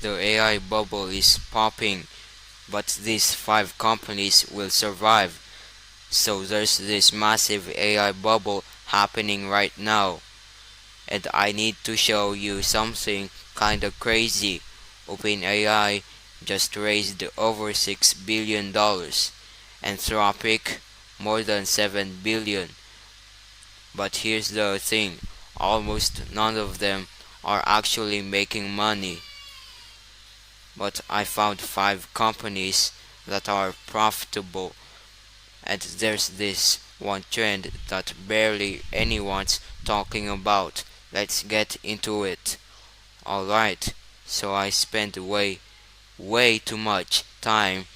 The AI bubble is popping, but these five companies will survive. So there's this massive AI bubble happening right now, and I need to show you something kinda crazy. OpenAI just raised over $6 billion. Anthropic more than 7 billion. But here's the thing, almost none of them are actually making money. But I found five companies that are profitable, and there's this one trend that barely anyone's talking about. Let's get into it. Alright, so I spent way too much time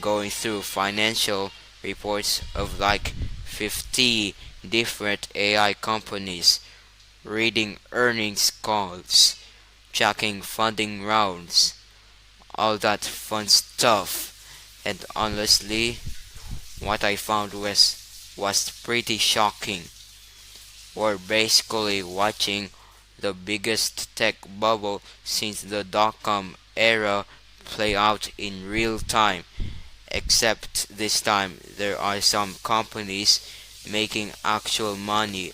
going through financial reports of like 50 different AI companies, reading earnings calls, tracking funding rounds, all that fun stuff. And honestly, what I found was pretty shocking. We're basically watching the biggest tech bubble since the dot-com era play out in real time. Except this time there are some companies making actual money,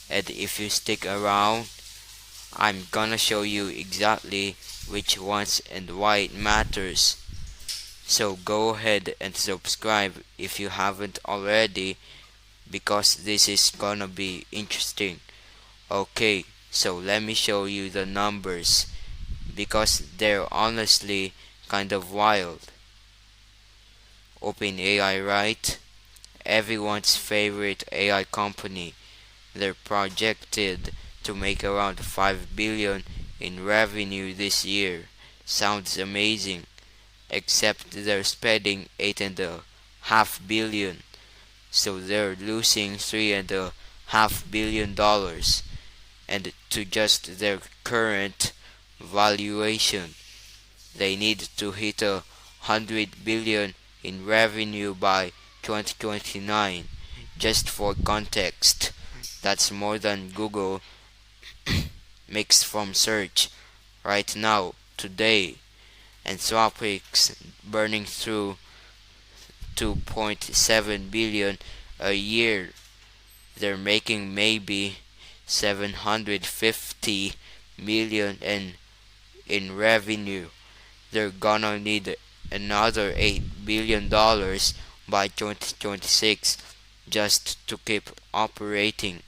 and if you stick around, I'm gonna show you exactly which ones and why it matters. So go ahead and subscribe if you haven't already, because this is gonna be interesting. Okay, so let me show you the numbers, because they're honestly kind of wild. OpenAI, right? Everyone's favorite AI company. They're projected to make around 5 billion in revenue this year. Sounds amazing, except they're spending 8.5 billion, so they're losing $3.5 billion, and to just their current valuation. They need to hit 100 billion in revenue by 2029. Just for context, that's more than Google makes from search right now, today. Anthropic's burning through 2.7 billion a year. They're making maybe 750 million in revenue. They're gonna need another $8 billion by 2026 just to keep operating.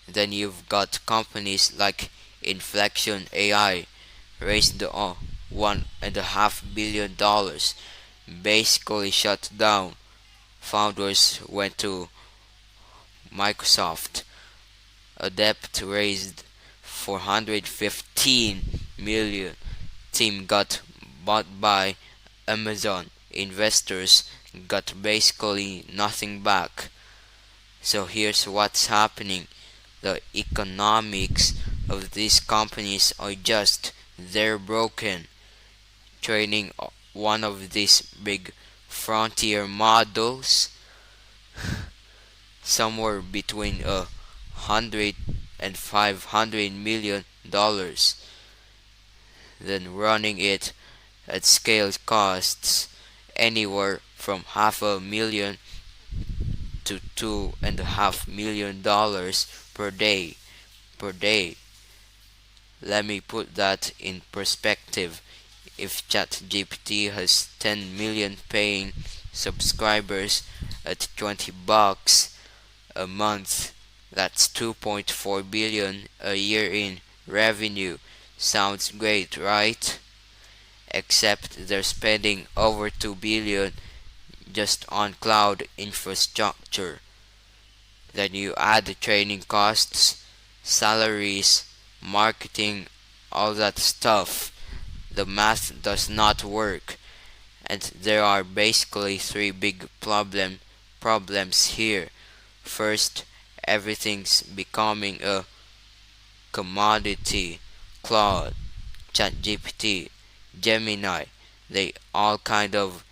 Then you've got companies like Inflection AI raised $1.5 billion, basically shut down. Founders went to Microsoft. Adept raised 415 million. Team got bought by Amazon. Investors got basically nothing back. So here's what's happening. The economics of these companies are just, they're broken. Training one of these big frontier models, somewhere between 100 and $500 million, then running it at scale costs anywhere from half a million to $2.5 million per day. Let me put that in perspective. If ChatGPT has 10 million paying subscribers at $20 a month, that's 2.4 billion a year in revenue. Sounds great, right? Except they're spending over 2 billion just on cloud infrastructure. Then you add the training costs, salaries, marketing, all that stuff. The math does not work, and there are basically three big problems here. First, everything's becoming a commodity. Claude, ChatGPT, Gemini, they all kind of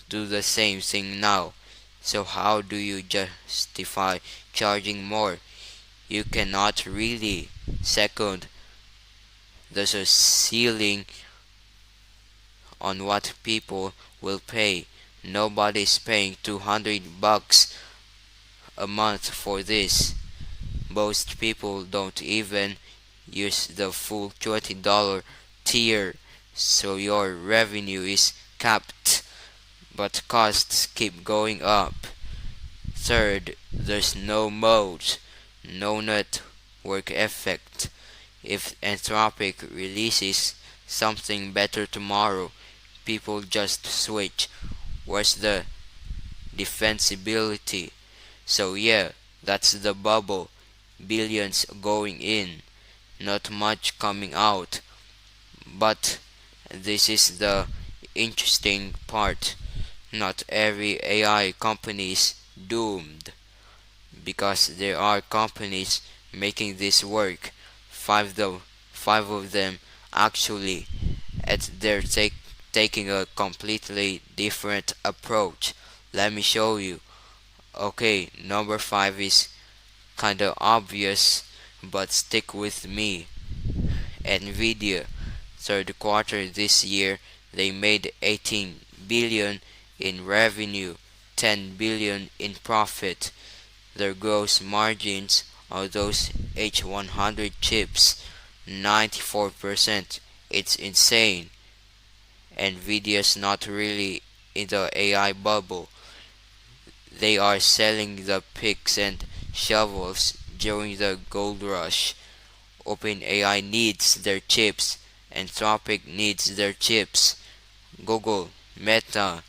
do the same thing now. So how do you justify charging more? You cannot really. Second, There's a ceiling on what people will pay. Nobody's paying $200 a month for this. Most people don't even use the full $20 tier, so your revenue is capped, but costs keep going up. Third, there's no mode, no network effect. If Anthropic releases something better tomorrow, people just switch. Where's the defensibility? So yeah, that's the bubble. Billions going in, not much coming out. But this is the interesting part. Not every AI company is doomed, because there are companies making this work. Five though, five of them actually, and they're taking a completely different approach. Let me show you. Okay, number five is kinda obvious, but stick with me. Nvidia, third quarter this year, they made 18 billion in revenue, 10 billion in profit. Their gross margins on those H100 chips, 94%. It's insane. Nvidia's not really in the AI bubble. They are selling the picks and shovels during the gold rush. OpenAI needs their chips. Anthropic needs their chips. Google, Meta,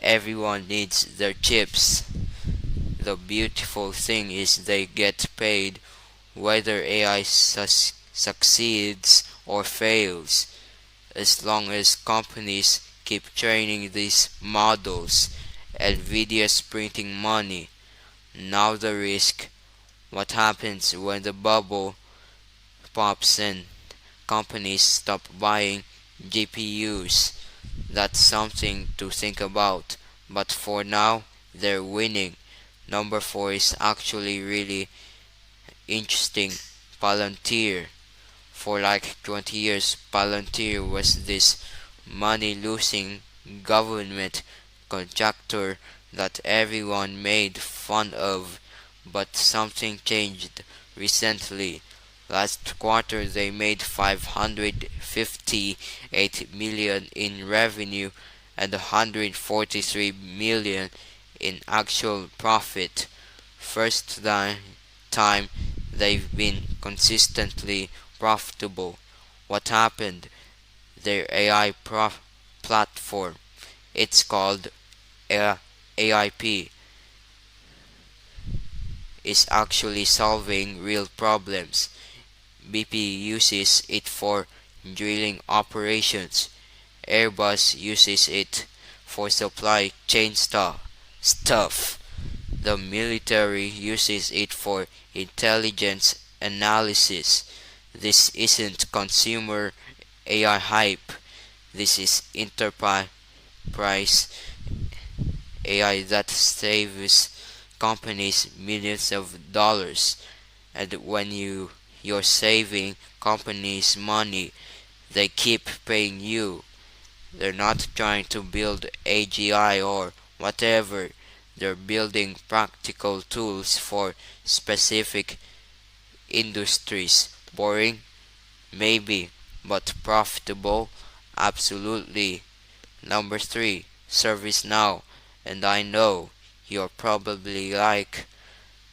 everyone needs their chips. The beautiful thing is they get paid whether AI succeeds or fails, as long as companies keep training these models. Nvidia's printing money. Now the risk. What happens when the bubble pops and companies stop buying GPUs? That's something to think about. But for now, they're winning. Number 4 is actually really interesting. Palantir. For like 20 years, Palantir was this money losing government contractor that everyone made fun of. But something changed recently. Last quarter they made 558 million in revenue and 143 million in actual profit. First time they've been consistently profitable. What happened? Their AI platform. It's called AIP, is actually solving real problems. BP uses it for drilling operations. Airbus uses it for supply chain stuff. The military uses it for intelligence analysis. This isn't consumer AI hype. This is enterprise AI that saves companies millions of dollars. And when you're saving companies money, they keep paying you. They're not trying to build AGI or whatever. They're building practical tools for specific industries. Boring? Maybe. But profitable? Absolutely. Number 3, ServiceNow. And I know you're probably like,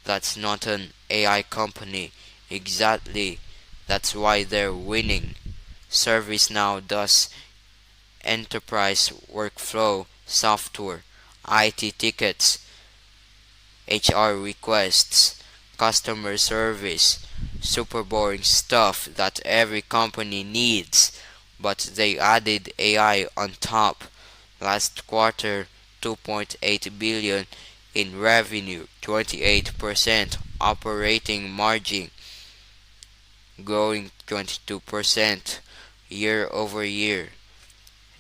that's not an AI company. Exactly. That's why they're winning. ServiceNow does enterprise workflow software, IT tickets, HR requests, customer service, super boring stuff that every company needs, but they added AI on top. Last quarter, 2.8 billion in revenue, 28% operating margin, growing 22% year over year.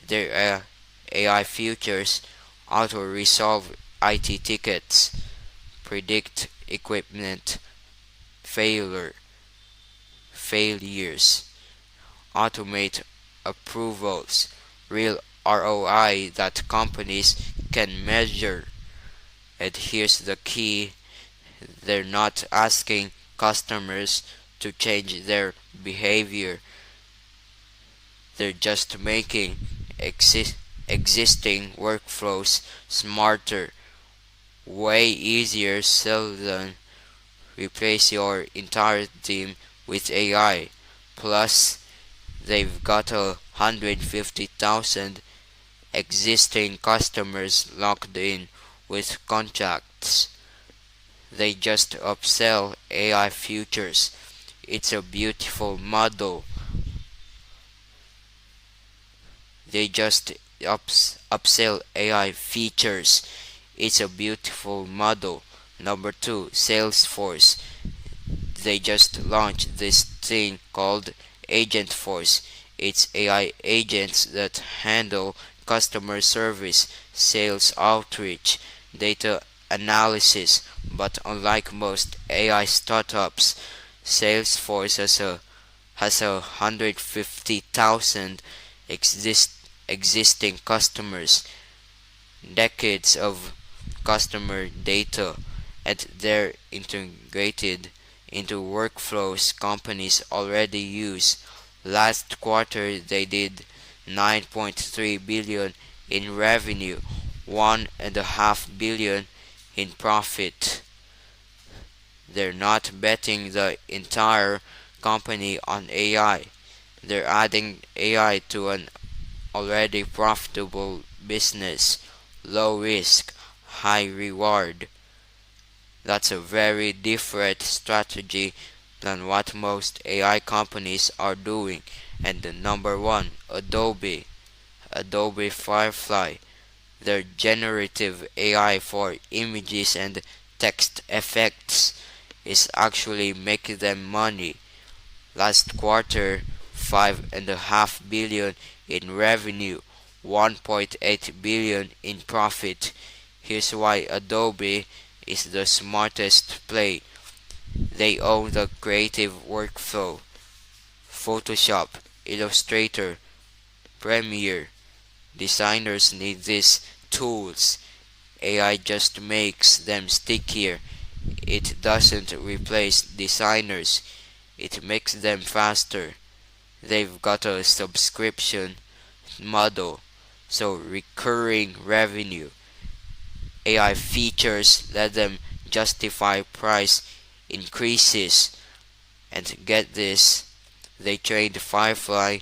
Their AI features auto-resolve IT tickets, predict equipment failures, automate approvals, real ROI that companies can measure. And here's the key, they're not asking customers to change their behavior, they're just making existing workflows smarter, way easier so than replace your entire team with AI. Plus, they've got 150,000 existing customers locked in with contracts. They just upsell AI features. It's a beautiful model. They just upsell AI features. It's a beautiful model. Number two, Salesforce. They just launched this thing called Agent Force. It's AI agents that handle customer service, sales outreach, data analysis. But unlike most AI startups, Salesforce has 150,000 existing customers, decades of customer data, and they're integrated into workflows companies already use. Last quarter, they did 9.3 billion in revenue, 1.5 billion in profit. They're not betting the entire company on AI. They're adding AI to an already profitable business. Low risk, high reward. That's a very different strategy than what most AI companies are doing. And the number one, Adobe Firefly, their generative AI for images and text effects is actually making them money. Last quarter, 5.5 billion in revenue, 1.8 billion in profit. Here's why Adobe is the smartest play. They own the creative workflow. Photoshop, Illustrator, Premiere. Designers need these tools. AI just makes them stickier. It doesn't replace designers, it makes them faster. They've got a subscription model, so recurring revenue. AI features let them justify price increases. And get this, they trained Firefly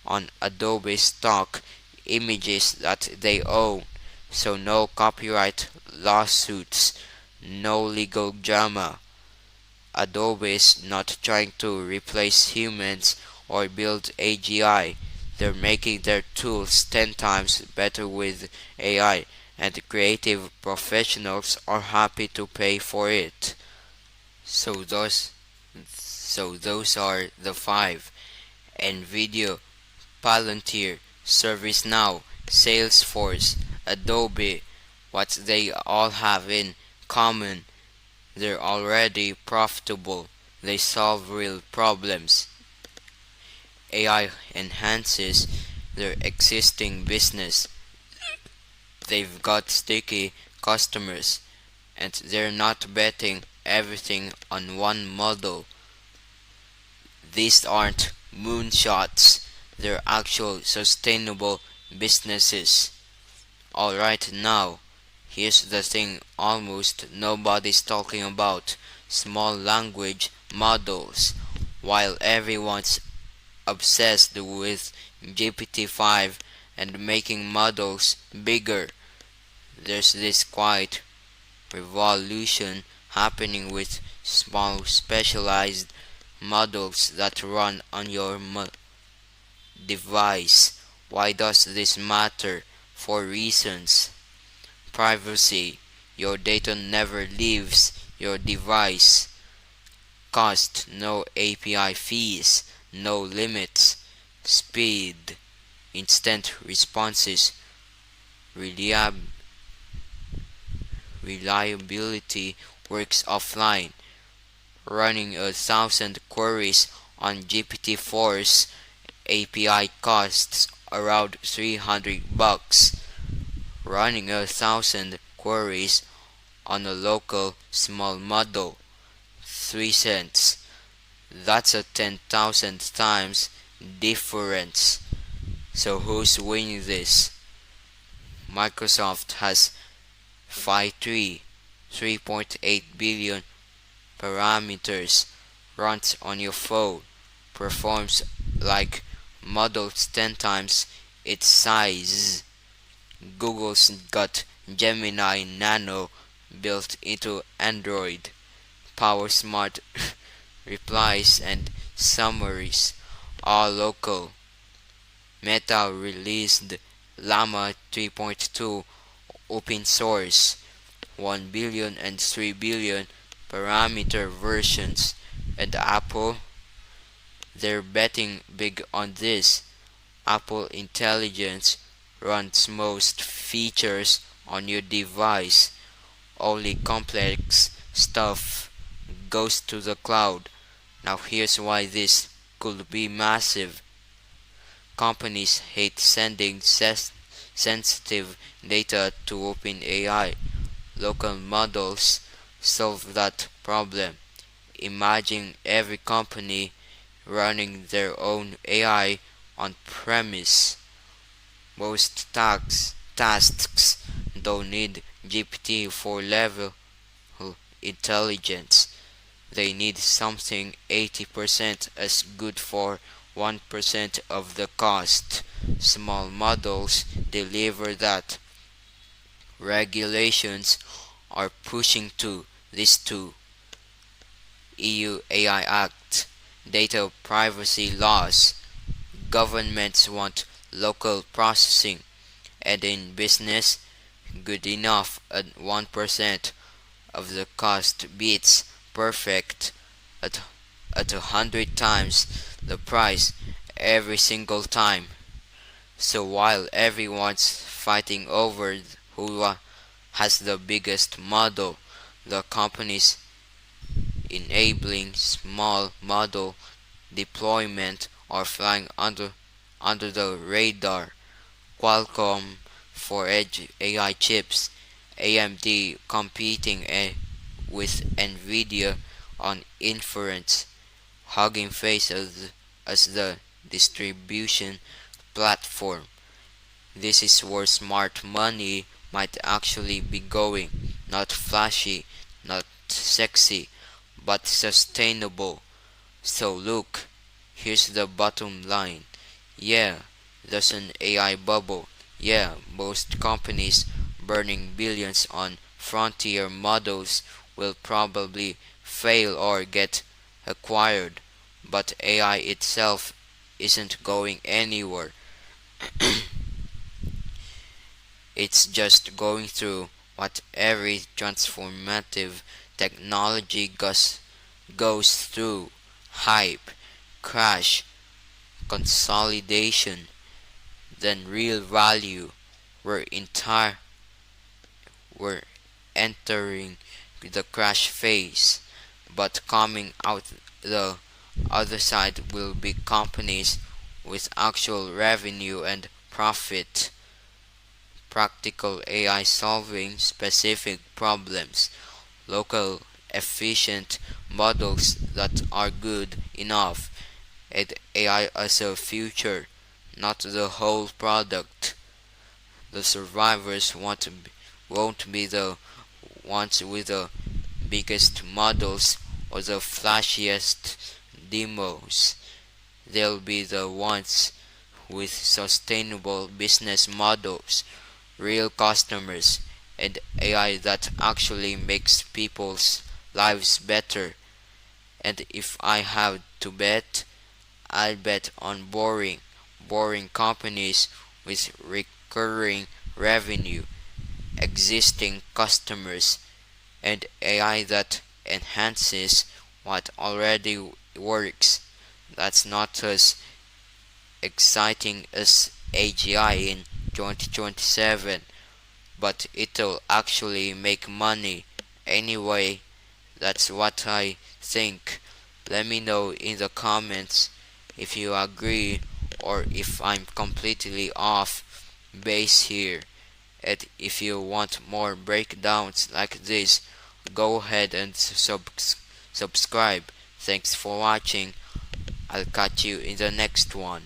on Adobe stock images that they own, so no copyright lawsuits, no legal drama. Adobe is not trying to replace humans or build AGI. They're making their tools 10 times better with AI, and creative professionals are happy to pay for it. So those those are the five: NVIDIA, Palantir, ServiceNow, Salesforce, Adobe. What they all have in common, they're already profitable. They solve real problems. AI enhances their existing business. They've got sticky customers, and they're not betting everything on one model. These aren't moonshots, they're actual sustainable businesses. Alright, now, here's the thing almost nobody's talking about: small language models. While everyone's obsessed with GPT-5 and making models bigger, there's this quiet revolution happening with small specialized models that run on your device. Why does this matter? For reasons. Privacy. Your data never leaves your device. Cost. No API fees. No limits. Speed. Instant responses. Reliability works offline. Running 1,000 queries On GPT-4's API costs around $300. Running 1,000 queries on a local small model, 3 cents. That's a 10,000 times difference. So who's winning this? Microsoft has Phi 3.8 billion parameters, runs on your phone, performs like models 10 times its size. Google's got Gemini Nano built into Android, power smart replies and summaries, all local. Meta released Llama 3.2 open source, 1 billion and 3 billion parameter versions, and Apple, they're betting big on this. Apple Intelligence runs most features on your device. Only complex stuff goes to the cloud. Now here's why this could be massive. Companies hate sending sensitive data to OpenAI. Local models solve that problem. Imagine every company running their own AI on premise. Most tasks don't need GPT-4 level intelligence. They need something 80% as good for 1% of the cost. Small models deliver that. Regulations are pushing to this too. EU AI Act, data privacy laws, governments want local processing, and in business, good enough at 1% of the cost beats perfect at, at 100 times the price every single time. So while everyone's fighting over who has the biggest model, the companies enabling small model deployment are flying under the radar. Qualcomm for edge AI chips, AMD competing with Nvidia on inference, Hugging Face as the distribution platform. This is where smart money might actually be going. Not flashy, not sexy, but sustainable. So look, here's the bottom line. Yeah, there's an AI bubble. Yeah, most companies burning billions on frontier models will probably fail or get acquired. But AI itself isn't going anywhere. It's just going through what every transformative technology goes through: hype, crash, consolidation, then real value. We're entire we're entering the crash phase, but coming out the other side will be companies with actual revenue and profit, practical AI solving specific problems, local efficient models that are good enough, and AI as a future, not the whole product. The survivors won't be the ones with the biggest models or the flashiest demos. They'll be the ones with sustainable business models, real customers, and AI that actually makes people's lives better. And if I have to bet, I'll bet on boring companies with recurring revenue, existing customers, and AI that enhances what already works. That's not as exciting as AGI in 2027, but it'll actually make money anyway. That's what I think. Let me know in the comments if you agree or if I'm completely off base here. And if you want more breakdowns like this, go ahead and subscribe. Thanks for watching. I'll catch you in the next one.